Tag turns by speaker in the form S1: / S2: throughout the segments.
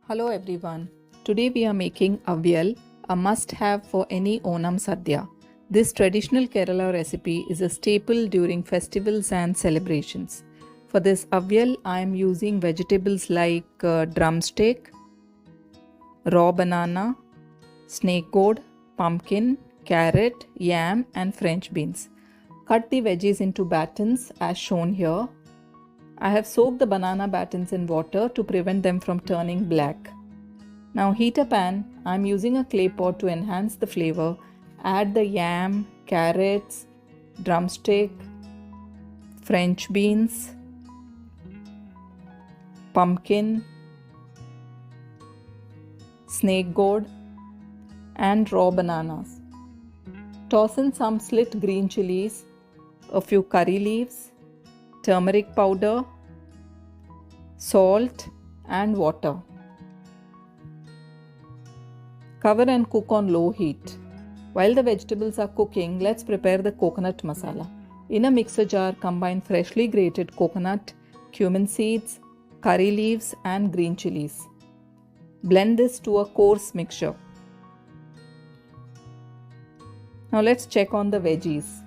S1: Hello everyone. Today we are making Avial, a must-have for any Onam Sadhya. This traditional Kerala recipe is a staple during festivals and celebrations. For this Avial, I am using vegetables like drumstick, raw banana, snake gourd, pumpkin, carrot, yam and French beans. Cut the veggies into batons as shown here. I have soaked the banana batons in water to prevent them from turning black. Now heat a pan. I am using a clay pot to enhance the flavor. Add the yam, carrots, drumstick, French beans, pumpkin, snake gourd and raw bananas. Toss in some slit green chilies, a few curry leaves, turmeric powder, salt and water. Cover and cook on low heat. While the vegetables are cooking, let's prepare the coconut masala. In a mixer jar, combine freshly grated coconut, cumin seeds, curry leaves and green chilies. Blend this to a coarse mixture. Now let's check on the veggies.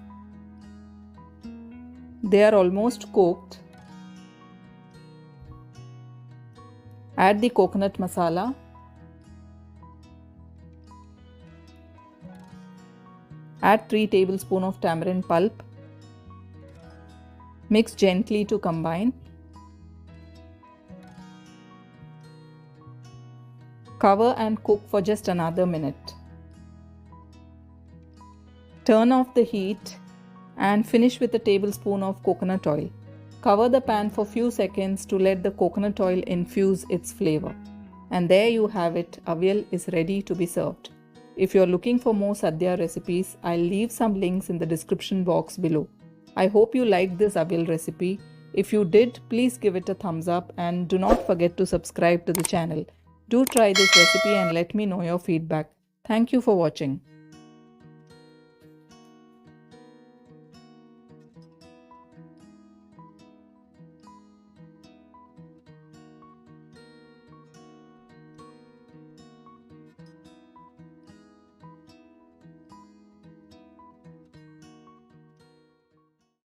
S1: They are almost cooked. Add the coconut masala. Add 3 tablespoons of tamarind pulp. Mix gently to combine. Cover and cook for just another minute. Turn off the heat and finish with a tablespoon of coconut oil. Cover the pan for few seconds to let the coconut oil infuse its flavor. And there you have it, Avial is ready to be served. If you are looking for more Sadhya recipes, I'll leave some links in the description box below. I hope you liked this Avial recipe. If you did, please give it a thumbs up and do not forget to subscribe to the channel. Do try this recipe and let me know your feedback. Thank you for watching.